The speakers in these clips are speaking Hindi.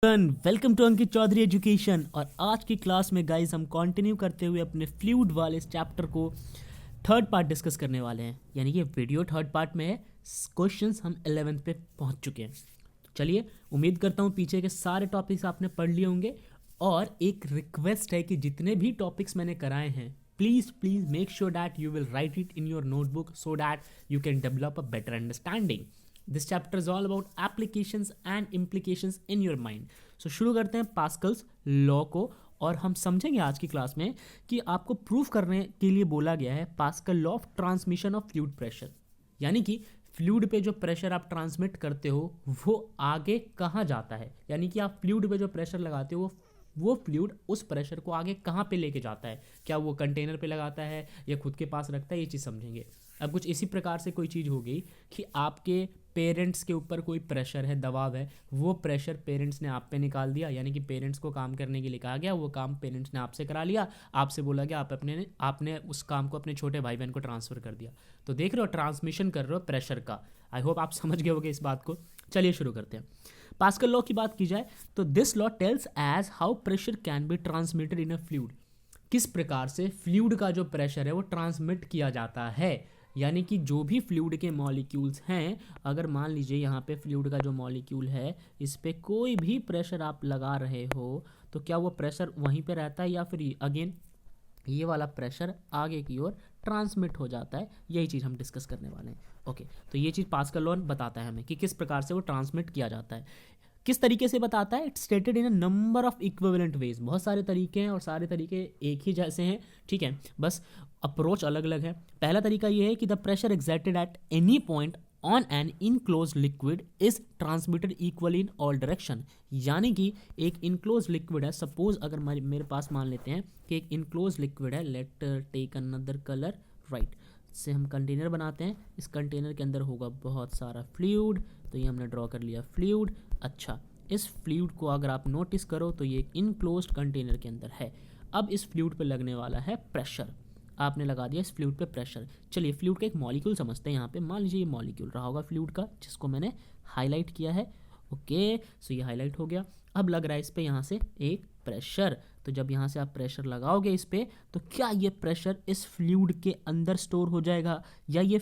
Welcome to Ankit Chaudhary education. और आज की क्लास में गाइस हम कंटिन्यू करते हुए अपने फ्लूइड वाले चैप्टर को थर्ड पार्ट डिस्कस करने वाले हैं। यानी कि वीडियो थर्ड पार्ट में है, क्वेश्चंस हम 11th पे पहुंच चुके हैं। चलिए, उम्मीद करता हूं पीछे के सारे टॉपिक्स आपने पढ़ लिए होंगे। और एक रिक्वेस्ट है कि जितने भी टॉपिक्स मैंने कराए हैं, please make sure that you will write it in your notebook so that you can develop a better understanding. This chapter is all about applications and implications in your mind. So शुरू करते हैं पास्कल्स लॉ को। और हम समझेंगे आज की क्लास में कि आपको प्रूफ करने के लिए बोला गया है pascal law of transmission of fluid pressure. यानी कि फ्लूइड पे जो प्रेशर आप ट्रांसमिट करते हो वो आगे कहाँ जाता है। यानी कि आप फ्लूइड पे जो प्रेशर लगाते हो वो फ्लूइड उस प्रेशर को आगे कहाँ पे लेके जाता है। क्या वो कंटेनर पे लगाता है या खुद के पास रखता है, ये चीज़ समझेंगे। अब कुछ इसी प्रकार से कोई चीज़ हो गई कि आपके पेरेंट्स के ऊपर कोई प्रेशर है, दबाव है, वो प्रेशर पेरेंट्स ने आप पे निकाल दिया। यानी कि पेरेंट्स को काम करने के लिए कहा गया, वो काम पेरेंट्स ने आपसे करा लिया, आपसे बोला गया आपने उस काम को अपने छोटे भाई बहन को ट्रांसफ़र कर दिया। तो देख रहे हो, ट्रांसमिशन कर रहे हो प्रेशर का। आई होप आप समझ गए होगे इस बात को। चलिए शुरू करते हैं। पास्कल लॉ की बात की जाए तो this law tells us how pressure can be transmitted in a fluid. किस प्रकार से फ्लूइड का जो प्रेशर है वो ट्रांसमिट किया जाता है। यानी कि जो भी फ्लूइड के मॉलिक्यूल्स हैं, अगर मान लीजिए यहाँ पे फ्लूइड का जो मॉलिक्यूल है, इस पे कोई भी प्रेशर आप लगा रहे हो तो क्या वो प्रेशर वहीं पे रहता है या फिर अगेन ये वाला प्रेशर आगे की ओर ट्रांसमिट हो जाता है। यही चीज़ हम डिस्कस करने वाले हैं। ओके, तो ये चीज़ पास्कल लॉ बताता है हमें कि किस प्रकार से वो ट्रांसमिट किया जाता है। किस तरीके से बताता है? It's stated in a number of equivalent ways. बहुत सारे तरीके हैं और सारे तरीके एक ही जैसे हैं, ठीक है, बस अप्रोच अलग अलग है। पहला तरीका ये है कि the pressure exerted at any point on an enclose liquid is transmitted equally in all direction. यानी कि एक इनक्लोज लिक्विड है, सपोज अगर मेरे पास मान लेते हैं कि एक इनक्लोज लिक्विड है, let take another colour, right, से हम कंटेनर बनाते हैं। इस कंटेनर के अंदर होगा बहुत सारा फ्लूइड, तो ये हमने ड्रॉ कर लिया फ्लूइड। अच्छा, इस फ्लूइड को अगर आप नोटिस करो तो ये इनक्लोज्ड कंटेनर के अंदर है। अब इस फ्लूइड पे लगने वाला है प्रेशर। आपने लगा दिया इस फ्लूइड पे प्रेशर। चलिए फ्लूइड का एक मॉलिक्यूल समझते हैं। यहाँ पे मान लीजिए ये मॉलिक्यूल रहा होगा फ्लूइड का, जिसको मैंने हाईलाइट किया है। ओके, सो ये हाईलाइट हो गया। अब लग रहा है इस पे यहाँ से एक प्रेशर। तो जब यहाँ से आप प्रेशर लगाओगे इस पे, तो क्या ये प्रेशर इस फ्लूइड के अंदर स्टोर हो जाएगा या ये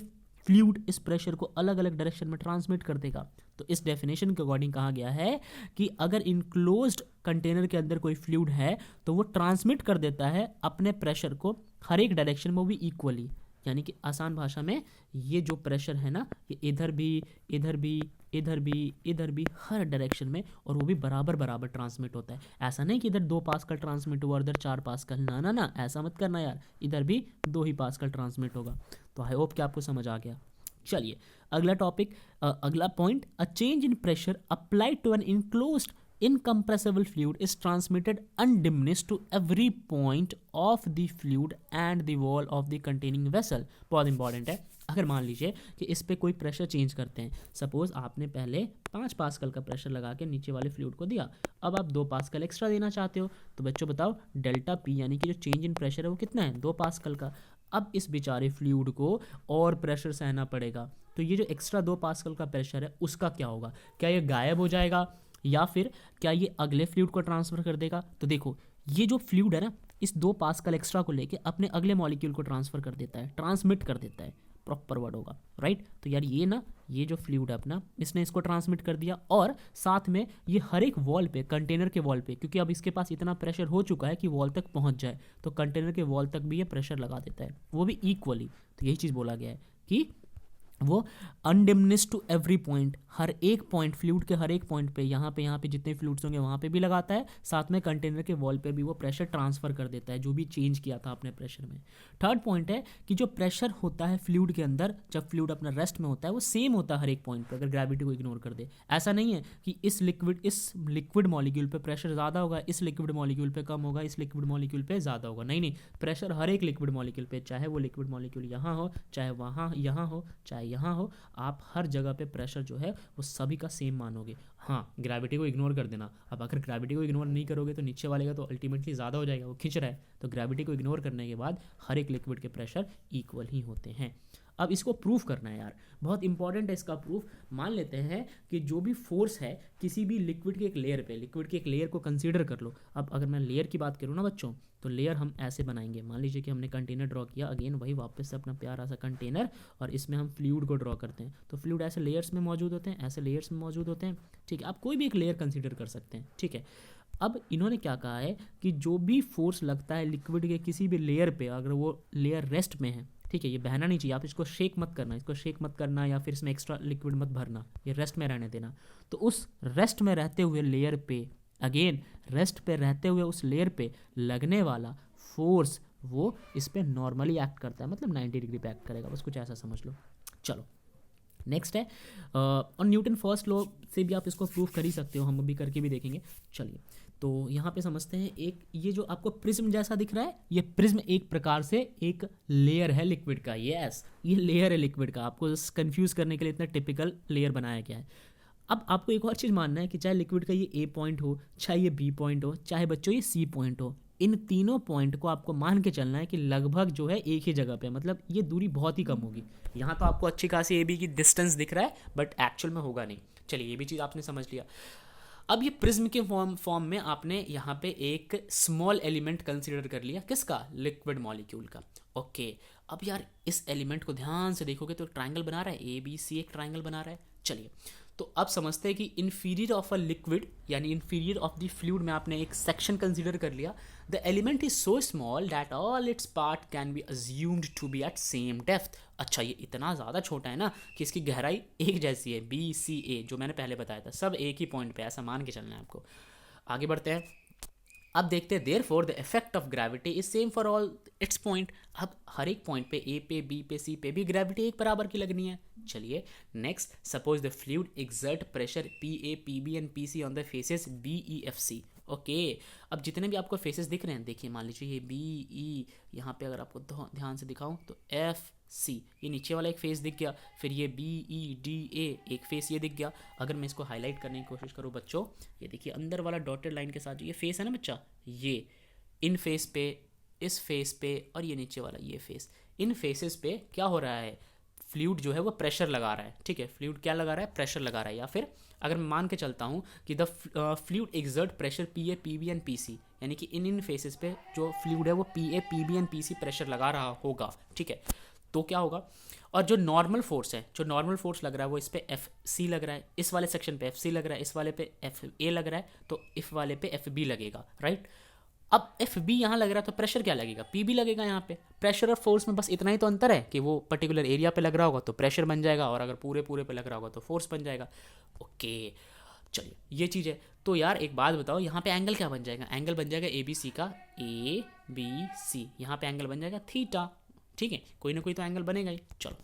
फ्लूइड इस प्रेशर को अलग अलग डायरेक्शन में ट्रांसमिट कर देगा? तो इस डेफिनेशन के अकॉर्डिंग कहा गया है कि अगर इनक्लोज्ड कंटेनर के अंदर कोई फ्लूइड है तो वो ट्रांसमिट कर देता है अपने प्रेशर को हर एक डायरेक्शन में, वो भी इक्वली। यानी कि आसान भाषा में ये जो प्रेशर है ना, ये इधर भी इधर भी इधर भी इधर भी हर डायरेक्शन में, और वो भी बराबर बराबर ट्रांसमिट होता है। ऐसा नहीं कि इधर 2 पास्कल ट्रांसमिट हुआ उधर 4 पास्कल, ना ना ना, ऐसा मत करना यार। इधर भी 2 ही पास्कल ट्रांसमिट होगा। तो आई होप कि आपको समझ आ गया। चलिए अगला टॉपिक, अगला point, a change in pressure applied to an enclosed incompressible fluid is transmitted undiminished to every point of the fluid and the wall of the containing vessel। बहुत इंपॉर्टेंट है। अगर मान लीजिए कि इस पे कोई प्रेशर चेंज करते हैं, सपोज आपने पहले 5 पास्कल का प्रेशर लगा के नीचे वाले फ्लूइड को दिया, अब आप 2 पास्कल एक्स्ट्रा देना चाहते हो, तो बच्चों बताओ डेल्टा पी यानी कि जो चेंज इन प्रेशर है वो कितना है? 2 पास्कल का। अब इस बेचारे फ्लूइड को और प्रेशर सहना पड़ेगा, तो ये जो एक्स्ट्रा 2 पास्कल का प्रेशर है उसका क्या होगा? क्या ये गायब हो जाएगा या फिर क्या ये अगले फ्लूइड को ट्रांसफर कर देगा? तो देखो, ये जो फ्लूइड है ना, इस 2 पास्कल एक्स्ट्रा को लेके अपने अगले मॉलिक्यूल को ट्रांसफर कर देता है, ट्रांसमिट कर देता है, प्रॉपर वर्ड होगा, राइट। तो यार ये ना, ये जो फ्लूइड है अपना, इसने इसको ट्रांसमिट कर दिया, और साथ में ये हर एक वॉल पे, कंटेनर के वॉल पे, क्योंकि अब इसके पास इतना प्रेशर हो चुका है कि वॉल तक पहुंच जाए, तो कंटेनर के वॉल तक भी ये प्रेशर लगा देता है, वो भी इक्वली। तो यही चीज़ बोला गया है कि वो अनडिमिनिश्ड टू एवरी पॉइंट, हर एक पॉइंट, फ्लूइड के हर एक पॉइंट पे, यहाँ पे जितने फ्लूइड्स होंगे वहाँ पे भी लगाता है, साथ में कंटेनर के वॉल पे भी वो प्रेशर ट्रांसफर कर देता है जो भी चेंज किया था अपने प्रेशर में। थर्ड पॉइंट है कि जो प्रेशर होता है फ्लूइड के अंदर, जब फ्लूइड अपना रेस्ट में होता है, वो सेम होता है हर एक पॉइंट पर, अगर ग्रेविटी को इग्नोर कर दे। ऐसा नहीं है कि इस लिक्विड मॉलिक्यूल पे प्रेशर ज़्यादा होगा, इस लिक्विड मॉलिक्यूल पे कम होगा, इस लिक्विड मॉलिक्यूल पे ज़्यादा होगा। नहीं, प्रेशर हर एक लिक्विड मॉलिक्यूल पे, चाहे वो लिक्विड मॉलिक्यूल यहाँ हो, चाहे वहाँ यहाँ हो, चाहे यहाँ हो, आप हर जगह पे प्रेशर जो है वो सभी का सेम मानोगे। हाँ, ग्रेविटी को इग्नोर कर देना। अब अगर ग्रेविटी को इग्नोर नहीं करोगे तो नीचे वाले का तो अल्टीमेटली ज़्यादा हो जाएगा, वो खींच रहा है, तो ग्रेविटी को इग्नोर करने के बाद हर एक लिक्विड के प्रेशर इक्वल ही होते हैं। अब इसको प्रूफ करना है यार, बहुत इंपॉर्टेंट है इसका प्रूफ। मान लेते हैं कि जो भी फोर्स है किसी भी लिक्विड के एक लेयर पे, लिक्विड के एक लेयर को कंसीडर कर लो। अब अगर मैं लेयर की बात करूँ ना बच्चों, तो लेयर हम ऐसे बनाएंगे। मान लीजिए कि हमने कंटेनर ड्रॉ किया, अगेन वही वापस से अपना प्यारा सा कंटेनर, और इसमें हम फ्लूइड को ड्रॉ करते हैं। तो फ्लूइड ऐसे लेयर्स में मौजूद होते हैं, ऐसे लेयर्स में मौजूद होते हैं, ठीक है। आप कोई भी एक लेयर कंसीडर कर सकते हैं, ठीक है। अब इन्होंने क्या कहा है कि जो भी फोर्स लगता है लिक्विड के किसी भी लेयर पे, अगर वो लेयर रेस्ट में है, ठीक है, ये बहना नहीं चाहिए, आप इसको शेक मत करना, इसको शेक मत करना या फिर इसमें एक्स्ट्रा लिक्विड मत भरना, ये रेस्ट में रहने देना। तो उस रेस्ट में रहते हुए लेयर पे, अगेन रेस्ट पे रहते हुए उस लेयर पे लगने वाला फोर्स वो इस पर नॉर्मली एक्ट करता है, मतलब 90 डिग्री पे एक्ट करेगा, बस कुछ ऐसा समझ लो। चलो नेक्स्ट है, और न्यूटन फर्स्ट लॉ से भी आप इसको प्रूफ कर ही सकते हो, हम अभी करके भी देखेंगे। चलिए तो यहाँ पे समझते हैं, एक ये जो आपको प्रिज्म जैसा दिख रहा है, ये प्रिज्म एक प्रकार से एक लेयर है लिक्विड का। यस, ये लेयर है लिक्विड का, आपको कंफ्यूज करने के लिए इतना टिपिकल लेयर बनाया गया है। अब आपको एक और चीज़ मानना है कि चाहे लिक्विड का ये ए पॉइंट हो, चाहे ये बी पॉइंट हो, चाहे बच्चों ये सी पॉइंट हो, इन तीनों पॉइंट को आपको मान के चलना है कि लगभग जो है एक ही जगह पे, मतलब ये दूरी बहुत ही कम होगी। यहाँ तो आपको अच्छी खासी ए बी की डिस्टेंस दिख रहा है, बट एक्चुअल में होगा नहीं। चलिए ये भी चीज़ आपने समझ लिया। अब ये प्रिज्म के फॉर्म में आपने यहाँ पे एक स्मॉल एलिमेंट कंसीडर कर लिया, किसका? लिक्विड मॉलिक्यूल का। ओके, अब यार इस एलिमेंट को ध्यान से देखोगे तो ट्राइंगल बना रहा है, ए बी सी एक ट्राइंगल बना रहा है। चलिए तो अब समझते हैं कि इन्फीरियर ऑफ अ लिक्विड यानी इन्फीरियर ऑफ द फ्लूइड में आपने एक सेक्शन कंसीडर कर लिया। The element is so small that all its part can be assumed to be at same depth. अच्छा, ये इतना ज़्यादा छोटा है ना कि इसकी गहराई एक जैसी है, बी सी ए, जो मैंने पहले बताया था, सब एक ही पॉइंट पे, ऐसा मान के चलना है आपको। आगे बढ़ते हैं, अब देखते हैं, therefore the effect of gravity is same for all its point. अब हर एक पॉइंट पे, ए पे, बी पे, सी पे भी ग्रेविटी एक बराबर की लगनी है। चलिए next, suppose the fluid exert pressure P A, P B and P C on the faces B E F C. Okay, अब जितने भी आपको फेसेस दिख रहे हैं, देखिए मान लीजिए ये बी ई, यहाँ पे अगर आपको ध्यान से दिखाऊं तो एफ सी, ये नीचे वाला एक फेस दिख गया, फिर ये बी ई डी ए एक फेस ये दिख गया। अगर मैं इसको हाईलाइट करने की कोशिश करूँ बच्चों, ये देखिए अंदर वाला डॉटेड लाइन के साथ जो ये फेस है ना बच्चा, ये इन फेस पे, इस फेस पे, और ये नीचे वाला ये फेस, इन फेसेस पे क्या हो रहा है, फ्लूइड जो है वो प्रेशर लगा रहा है। ठीक है, फ्लूइड क्या लगा रहा है, प्रेशर लगा रहा है। या फिर अगर मैं मान के चलता हूँ कि the fluid exert pressure P A, P B and P C, यानी कि इन फेसेस पे जो फ्लूइड है वो P A, P B and P C pressure लगा रहा होगा। ठीक है, तो क्या होगा, और जो नॉर्मल फोर्स है, जो नॉर्मल फोर्स लग रहा है वो इस पे एफ सी लग रहा है, इस वाले सेक्शन पे एफ सी लग रहा है, इस वाले पे एफ ए लग रहा है, तो इस वाले पे एफ बी लगेगा, राइट। अब एफ बी यहाँ लग रहा है तो प्रेशर क्या लगेगा, पी बी लगेगा। यहाँ पे प्रेशर और फोर्स में बस इतना ही तो अंतर है कि वो पर्टिकुलर एरिया पे लग रहा होगा तो प्रेशर बन जाएगा, और अगर पूरे पूरे पे लग रहा होगा तो फोर्स बन जाएगा। ओके चलिए, ये चीज़ है। तो यार एक बात बताओ, यहाँ पे एंगल क्या बन जाएगा, एंगल बन जाएगा ए बी सी का, ए बी सी, यहाँ पे एंगल बन जाएगा थीटा। ठीक है, कोई ना कोई तो एंगल बनेगा ही। चलो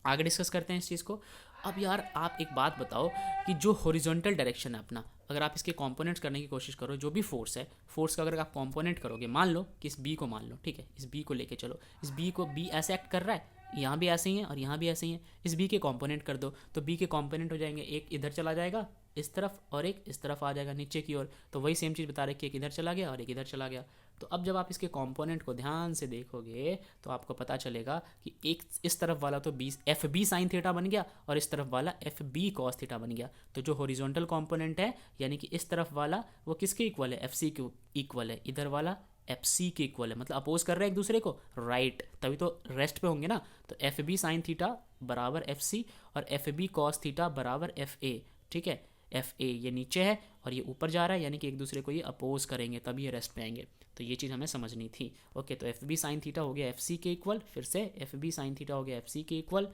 आगे डिस्कस करते हैं इस चीज़ को। अब यार आप एक बात बताओ कि जो हॉरिजॉन्टल डायरेक्शन है अपना, अगर आप इसके कंपोनेंट्स करने की कोशिश करो, जो भी फोर्स है, फोर्स का अगर आप कंपोनेंट करोगे, मान लो कि इस बी को मान लो, ठीक है, इस बी को लेके चलो, इस बी को, बी ऐसे एक्ट कर रहा है, यहाँ भी ऐसे ही है और यहाँ भी ऐसे ही है, इस बी के कंपोनेंट कर दो तो बी के कंपोनेंट हो जाएंगे, एक इधर चला जाएगा इस तरफ और एक इस तरफ आ जाएगा नीचे की ओर। तो वही सेम चीज़ बता रहे कि एक इधर चला गया और एक इधर चला गया। तो अब जब आप इसके कंपोनेंट को ध्यान से देखोगे तो आपको पता चलेगा कि एक इस तरफ वाला तो B F B sine theta बन गया और इस तरफ वाला एफ बी कॉस थीटा बन गया। तो जो हॉरिजॉन्टल कंपोनेंट है यानी कि इस तरफ वाला वो किसके इक्वल है, एफ सी के इक्वल है, इधर वाला एफ सी के इक्वल है, मतलब अपोज कर रहे हैं एक दूसरे को, राइट, तभी तो रेस्ट पे होंगे ना। तो एफ बी साइन थीटा बराबर एफ सी और एफ बी कॉस थीटा बराबर एफ ए। ठीक है, एफ ए ये नीचे है और ये ऊपर जा रहा है, यानी कि एक दूसरे को ये अपोज करेंगे तभी ये रेस्ट पे आएंगे। तो ये चीज़ हमें समझनी थी। ओके, तो एफ बी साइन थीटा हो गया एफ सी के इक्वल, फिर से एफ बी साइन थीटा हो गया एफ सी के इक्वल,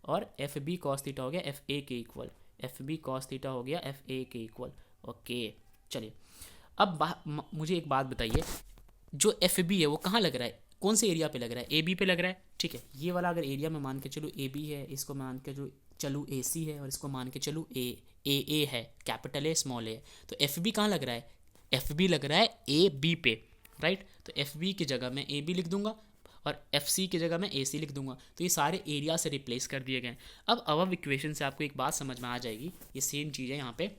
और एफ बी कॉस थीटा हो गया एफ ए के equal, F B cos theta हो गया एफ ए के इक्वल। ओके चलिए, अब मुझे एक बात बताइए, जो एफ बी है वो कहाँ लग रहा है, कौन से एरिया पे लग रहा है, ए बी पे लग रहा है। ठीक है, ये वाला अगर एरिया में मान के चलो ए बी है, इसको मान के जो चलूँ ए सी है, और इसको मान के चलूँ ए है, कैपिटल ए स्मॉल ए, तो एफ बी कहाँ लग रहा है, एफ बी लग रहा है ए बी पे, राइट। तो एफ बी की जगह मैं ए बी लिख दूंगा और एफ सी की जगह मैं ए सी लिख दूंगा। तो ये सारे एरिया से रिप्लेस कर दिए गए। अब अबव इक्वेशन से आपको एक बात समझ में आ जाएगी, ये सेम चीज़ है यहाँ पे।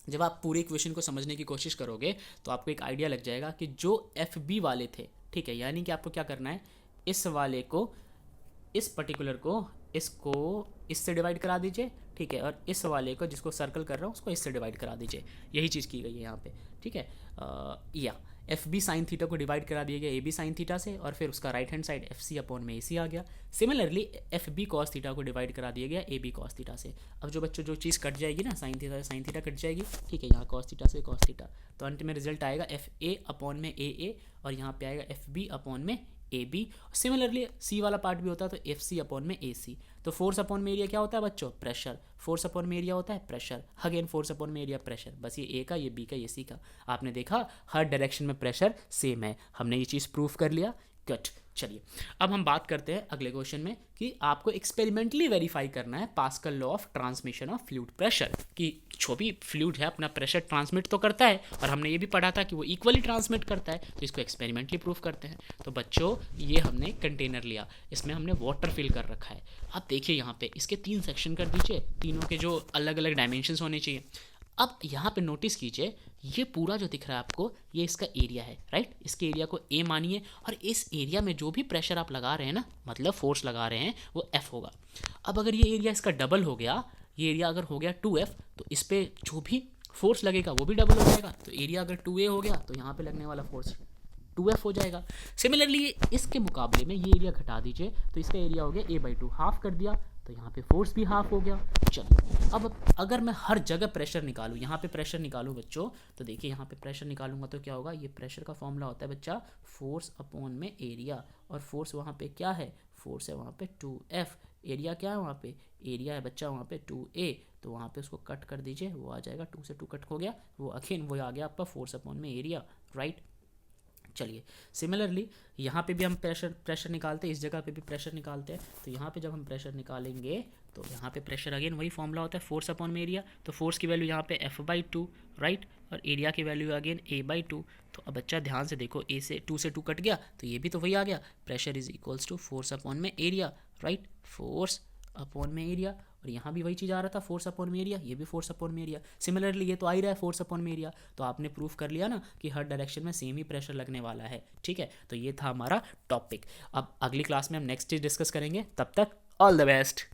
जब आप पूरे इक्वेशन को समझने की कोशिश करोगे तो आपको एक आइडिया लग जाएगा कि जो एफ बी वाले थे, ठीक है, यानी कि आपको क्या करना है, इस वाले को इस पर्टिकुलर को इसको इससे डिवाइड करा दीजिए, ठीक है, और इस वाले को जिसको सर्कल कर रहा हूँ उसको इससे डिवाइड करा दीजिए। यही चीज़ की गई है यहाँ पे, ठीक है। या एफ बी साइन थीटा को डिवाइड करा दिया गया ए बी साइन थीटा से, और फिर उसका right hand side F C upon में ए सी आ गया। Similarly F B cos theta को डिवाइड करा दिया गया ए बी कॉस थीटा से। अब जो बच्चों जो चीज़ कट जाएगी ना, साइन थीटा से साइन थीटा कट जाएगी, ठीक है, यहाँ कॉस थीटा से कॉस थीटा, तो अंत में रिजल्ट आएगा एफ ए अपॉन में ए, और यहाँ पे आएगा एफ बी अपॉन में ए बी। सिमिलरली सी वाला पार्ट भी होता है तो एफ सी अपॉन में ए सी। तो फोर्स अपॉन में एरिया क्या होता है बच्चों? प्रेशर। फोर्स अपॉन में एरिया होता है प्रेशर, अगेन फोर्स अपॉन में एरिया प्रेशर। बस ये ए का, ये बी का, ये सी का। आपने देखा हर डायरेक्शन में प्रेशर सेम है, हमने ये चीज़ प्रूफ कर लिया। कट। चलिए अब हम बात करते हैं अगले क्वेश्चन में कि आपको एक्सपेरिमेंटली वेरीफाई करना है pascal law of transmission of fluid pressure, कि जो भी फ्लूइड है अपना प्रेशर ट्रांसमिट तो करता है, और हमने ये भी पढ़ा था कि वो इक्वली ट्रांसमिट करता है, तो इसको एक्सपेरिमेंटली प्रूफ करते हैं। तो बच्चों ये हमने कंटेनर लिया, इसमें हमने वाटर फिल कर रखा है। आप देखिए यहाँ पे इसके 3 सेक्शन कर दीजिए, तीनों के जो अलग अलग डायमेंशंस होने चाहिए। अब यहाँ पे नोटिस कीजिए, ये पूरा जो दिख रहा है आपको, ये इसका एरिया है, राइट। इसके एरिया को ए मानिए, और इस एरिया में जो भी प्रेशर आप लगा रहे हैं ना, मतलब फोर्स लगा रहे हैं, वो एफ होगा। अब अगर ये एरिया इसका डबल हो गया, ये एरिया अगर हो गया 2F, तो इस पर जो भी फोर्स लगेगा वो भी डबल हो जाएगा। तो एरिया अगर 2A हो गया तो यहाँ पे लगने वाला फोर्स 2F हो जाएगा। सिमिलरली इसके मुकाबले में ये एरिया घटा दीजिए, तो इसका एरिया हो गया A/2, हाफ कर दिया, तो यहाँ पे फोर्स भी हाफ हो गया। चलिए अब अगर मैं हर जगह प्रेशर निकालूँ, यहाँ पे प्रेशर निकालूँ बच्चों, तो देखिए यहाँ पे प्रेशर निकालूंगा तो क्या होगा, ये प्रेशर का फॉर्मूला होता है बच्चा फोर्स अपॉन में एरिया, और फोर्स वहाँ पे क्या है, फोर्स है वहाँ पे 2F। एरिया क्या है वहाँ पे, एरिया है बच्चा वहाँ पे 2A, तो वहाँ पे उसको कट कर दीजिए, वो आ जाएगा 2 से 2 कट हो गया, वो अगेन वो आ गया आपका फोर्स अपॉन में एरिया, राइट। चलिए सिमिलरली यहाँ पे भी हम प्रेशर निकालते हैं, इस जगह पे भी प्रेशर निकालते हैं। तो यहाँ पे जब हम प्रेशर निकालेंगे तो यहाँ पे प्रेशर अगेन वही फॉर्मूला होता है फोर्स अपॉन में एरिया। तो फोर्स की वैल्यू यहाँ पे F/2, राइट, और एरिया की वैल्यू अगेन A/2। तो अब बच्चा ध्यान से देखो, ए से 2 से 2 कट गया, तो ये भी तो वही आ गया, pressure is equals to force upon में एरिया, राइट, फोर्स अपॉन में एरिया। और यहाँ भी वही चीज़ आ रहा था, फोर्स अपॉन में एरिया, ये भी फोर्स अपॉन में एरिया। सिमिलरली ये तो आ ही रहा है फोर्स अपॉन में एरिया, तो आपने प्रूफ कर लिया ना कि हर डायरेक्शन में सेम ही प्रेशर लगने वाला है, ठीक है। तो ये था हमारा टॉपिक। अब अगली क्लास में हम नेक्स्ट चीज़ डिस्कस करेंगे, तब तक ऑल द बेस्ट।